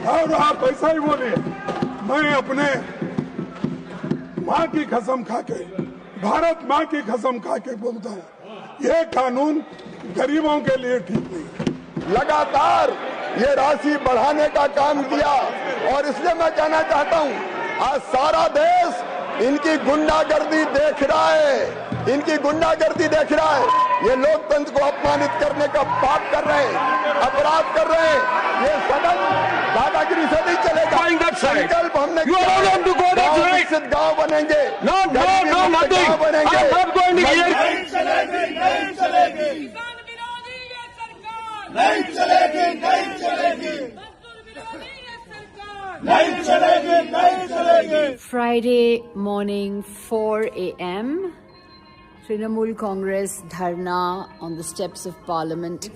और आप ऐसा ही बोले। मैं अपने माँ की कसम खा के, भारत माँ की कसम खा के बोलता हूँ, ये कानून गरीबों के लिए ठीक नहीं। लगातार ये राशि बढ़ाने का काम किया और इसलिए मैं कहना चाहता हूँ, आज सारा देश इनकी गुंडागर्दी देख रहा है, इनकी गुंडागर्दी देख रहा है। ये लोकतंत्र को अपमानित करने का पाप कर रहे हैं, अपराध कर रहे हैं। ये सदन दादागिरी से नहीं चलेगा। संकल्प हमने विकसित गांव बनेंगे, गांव बनेंगे। नहीं चलेगी, नहीं चलेगी, नहीं चलेगी, नहीं चलेगी, नहीं चलेगी, नहीं चलेगी। Friday morning 4 a.m. Trinamool Congress dharna on the steps of Parliament.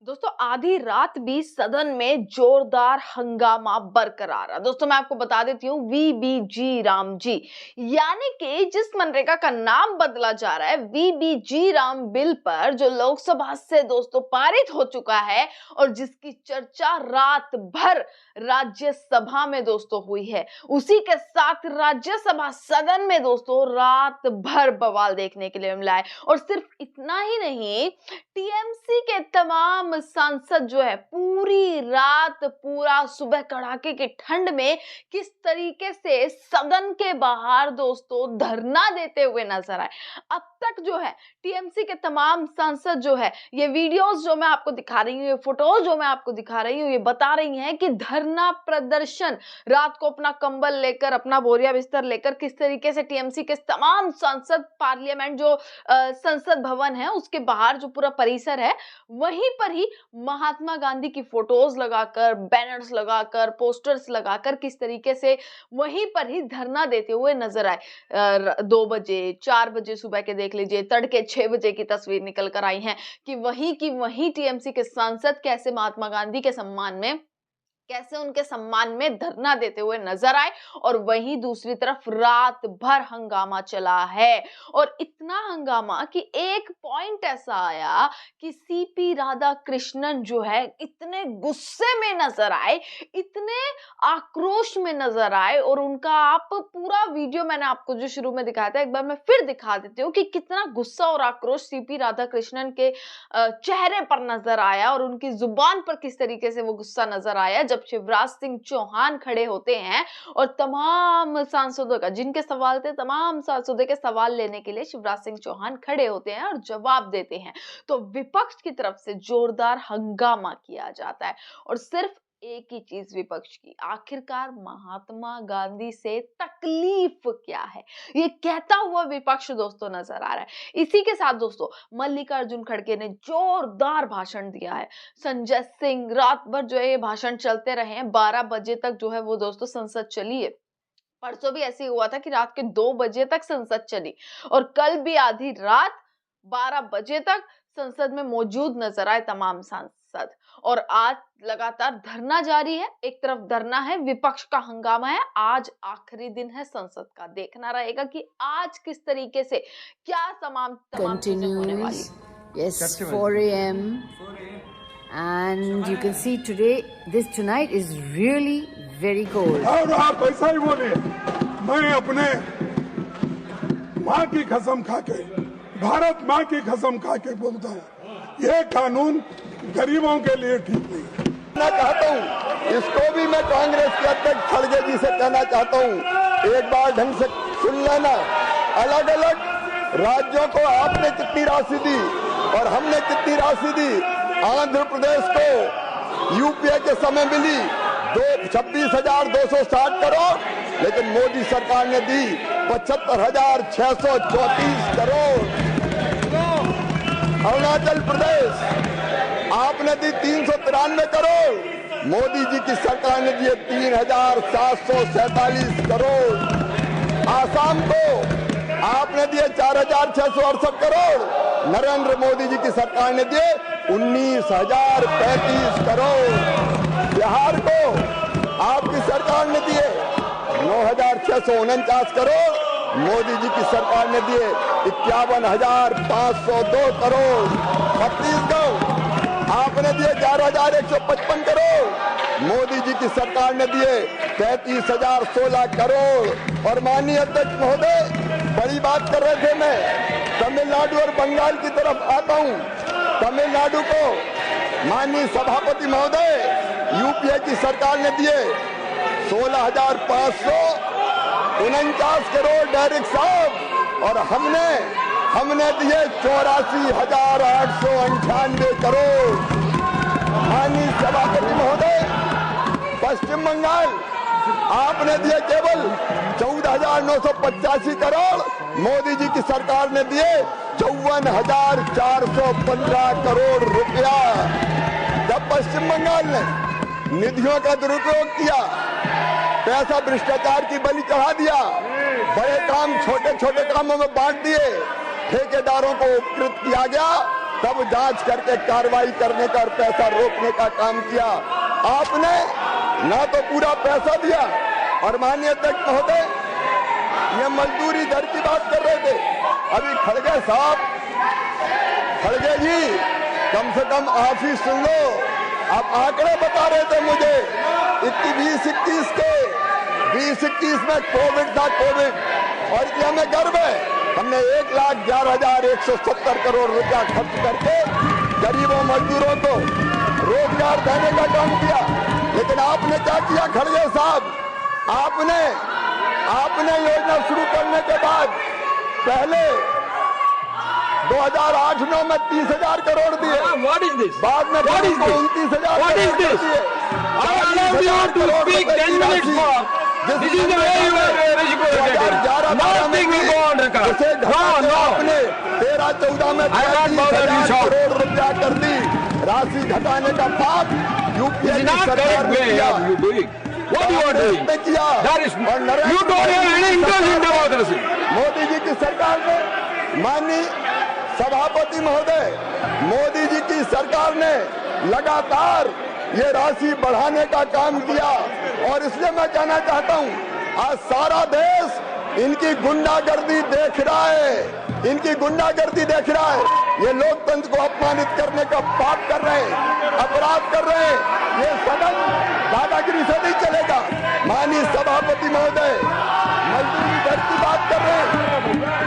दोस्तों आधी रात भी सदन में जोरदार हंगामा बरकरार रहा। दोस्तों मैं आपको बता देती हूँ, वीबीजी राम जी, यानी कि जिस मनरेगा का नाम बदला जा रहा है वीबीजी राम बिल पर, जो लोकसभा से दोस्तों पारित हो चुका है और जिसकी चर्चा रात भर राज्यसभा में दोस्तों हुई है, उसी के साथ राज्यसभा सदन में दोस्तों रात भर बवाल देखने के लिए मिला है। और सिर्फ इतना ही नहीं, टीएमसी के तमाम सांसद जो है पूरी रात, पूरा सुबह कड़ाके की ठंड में किस तरीके से सदन के बाहर दोस्तों धरना देते हुए नजर आए। अब तक जो है टीएमसी के तमाम सांसद जो है, ये वीडियोस जो मैं आपको दिखा रही हूँ, ये फोटोज जो मैं आपको दिखा रही हूँ, ये बता रही हैं कि धरना प्रदर्शन, रात को अपना कंबल लेकर, अपना बोरिया बिस्तर लेकर किस तरीके से टीएमसी के तमाम सांसद पार्लियामेंट जो संसद भवन है उसके बाहर जो पूरा परिसर है, वहीं पर ही महात्मा गांधी की फोटोज लगाकर, बैनर्स लगाकर, पोस्टर्स लगाकर किस तरीके से वहीं पर ही धरना देते हुए नजर आए। 2 बजे, 4 बजे सुबह के देख लीजिए, तड़के 6 बजे की तस्वीर निकल कर आई है कि वहीं टीएमसी के सांसद कैसे महात्मा गांधी के सम्मान में, कैसे उनके सम्मान में धरना देते हुए नजर आए। और वहीं दूसरी तरफ रात भर हंगामा चला है, और इतना हंगामा कि एक पॉइंट ऐसा आया कि सीपी राधाकृष्णन जो है इतने गुस्से में नजर आए, इतने आक्रोश में नजर आए, और उनका आप पूरा वीडियो मैंने आपको जो शुरू में दिखाया था, एक बार मैं फिर दिखा देती हूँ कि कितना गुस्सा और आक्रोश सीपी राधाकृष्णन के चेहरे पर नजर आया और उनकी जुबान पर किस तरीके से वो गुस्सा नजर आया जब शिवराज सिंह चौहान खड़े होते हैं और तमाम सांसदों का, जिनके सवाल थे, तमाम सांसदों के सवाल लेने के लिए शिवराज सिंह चौहान खड़े होते हैं और जवाब देते हैं, तो विपक्ष की तरफ से जोरदार हंगामा किया जाता है। और सिर्फ एक ही चीज विपक्ष की, आखिरकार महात्मा गांधी से तकलीफ क्या है, ये कहता हुआ विपक्ष दोस्तों नजर आ रहा है। इसी के साथ दोस्तों मल्लिकार्जुन खड़गे ने जोरदार भाषण दिया है। संजय सिंह, रात भर जो है ये भाषण चलते रहे हैं, 12 बजे तक जो है वो दोस्तों संसद चली है। परसों भी ऐसे हुआ था कि रात के 2 बजे तक संसद चली, और कल भी आधी रात 12 बजे तक संसद में मौजूद नजर आए तमाम सांसद। और आज लगातार धरना जारी है, एक तरफ धरना है, विपक्ष का हंगामा है। आज आखिरी दिन है संसद का, देखना रहेगा कि आज किस तरीके से क्या तमाम चीजें होने वाली। Yes, 4 a.m. and you can see tonight is really very cold. और आप ऐसा ही बोले। मैं अपने माँ की कसम खा के, भारत माँ की कसम खा के बोलता हूँ, ये कानून गरीबों के लिए ठीक नहीं। मैं चाहता हूँ, इसको भी मैं कांग्रेस के अध्यक्ष खड़गे जी से कहना चाहता हूँ, एक बार ढंग से सुन लेना। अलग अलग राज्यों को आपने कितनी राशि दी और हमने कितनी राशि दी। आंध्र प्रदेश को यूपीए के समय मिली 26,260 करोड़, लेकिन मोदी सरकार ने दी 75,634 करोड़। अरुणाचल प्रदेश आपने दी 393 करोड़, मोदी जी की सरकार ने दिए 3,747 करोड़। आसाम को आपने दिए 4,668 करोड़, नरेंद्र मोदी जी की सरकार ने दिए 19,035 करोड़। बिहार को आपकी सरकार ने दिए 9,649 करोड़, मोदी जी की सरकार ने दिए 51,502 करोड़। छत्तीसगढ़ आप आपने दिए 11,155 करोड़, मोदी जी की सरकार ने दिए 33,016 करोड़। और माननीय अध्यक्ष महोदय, बड़ी बात कर रहे थे, मैं तमिलनाडु और बंगाल की तरफ आता हूं। तमिलनाडु को माननीय सभापति महोदय यूपीए की सरकार ने दिए 16,549 करोड़ डायरेक्ट साहब, और हमने दिए 84,898 करोड़। माननीय सभापति महोदय, पश्चिम बंगाल आपने दिए केवल 14,985 करोड़, मोदी जी की सरकार ने दिए 54,415 करोड़ रुपया। जब पश्चिम बंगाल ने निधियों का दुरुपयोग किया, पैसा भ्रष्टाचार की बलि चढ़ा दिया, बड़े काम छोटे छोटे कामों में बांट दिए, ठेकेदारों को उपकृत किया गया, तब जांच करके कार्रवाई करने का और पैसा रोकने का काम किया। आपने ना तो पूरा पैसा दिया, और माननीय अध्यक्ष महोदय, ये मजदूरी दर की बात कर रहे थे अभी खड़गे साहब, खड़गे जी, कम से कम आप ही सुन लो। आप आंकड़े बता रहे थे मुझे 2021 के 2021 में कोविड था, कोविड, और ये हमें गर्व है, हमने 1,11,170 करोड़ रुपया खर्च करके गरीबों मजदूरों को रोजगार देने का काम किया। लेकिन आपने क्या किया खड़गे साहब, आपने योजना शुरू करने के बाद पहले 2008-9 में 30,000 करोड़ दिए, बाद में 29,000 दिए। आपने 13-14 में 30,000 करोड़ रुपया कर दी। राशि घटाने का पाप यूपीए की सरकार ने किया। What you are doing? That is, you don't have any interest in democracy. Modi ji की सरकार ने, माननीय सभापति महोदय, मोदी जी की सरकार ने लगातार ये राशि बढ़ाने का काम किया। और इसलिए मैं कहना चाहता हूं, आज सारा देश इनकी गुंडागर्दी देख रहा है, इनकी गुंडागर्दी देख रहा है। ये लोकतंत्र को अपमानित करने का पाप कर रहे हैं, अपराध कर रहे हैं। ये सदन दादागिरी से नहीं चलेगा। माननीय सभापति महोदय, मजदूरी दर की बात कर रहे हैं।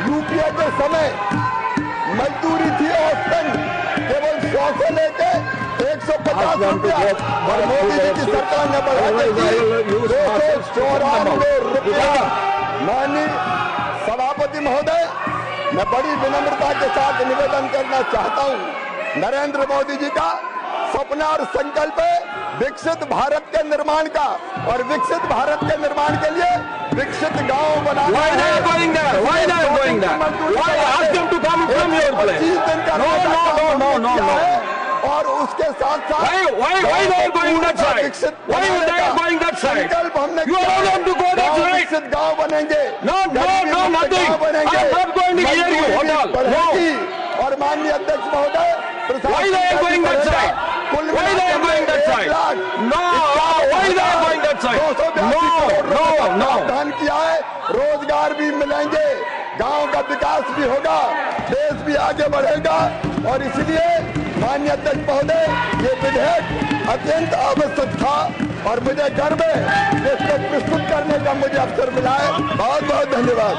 यूपीए के समय मजदूरी थी औसतन केवल 100 से लेके 150 रुपया, और मोदी जी की सरकार ने बढ़ा के दी 294 रुपया। माननीय सभापति महोदय, मैं बड़ी विनम्रता के साथ निवेदन करना चाहता हूं, नरेंद्र मोदी जी का सपना और संकल्प है विकसित भारत के निर्माण का, और विकसित भारत के निर्माण के लिए विकसित गांव बनाना है। और उसके साथ साथ विकसित संकल्प हमने विकसित गांव बनेंगे, बढ़ेगी। और माननीय अध्यक्ष महोदय, प्रावधान किया है, रोजगार भी मिलेंगे, गांव का विकास भी होगा, देश भी आगे बढ़ेगा। और इसलिए माननीय अध्यक्ष महोदय, ये विधेयक अत्यंत आवश्यक था, और मुझे गर्व है कि इसको प्रस्तुत करने का मुझे अवसर मिला है। बहुत बहुत धन्यवाद।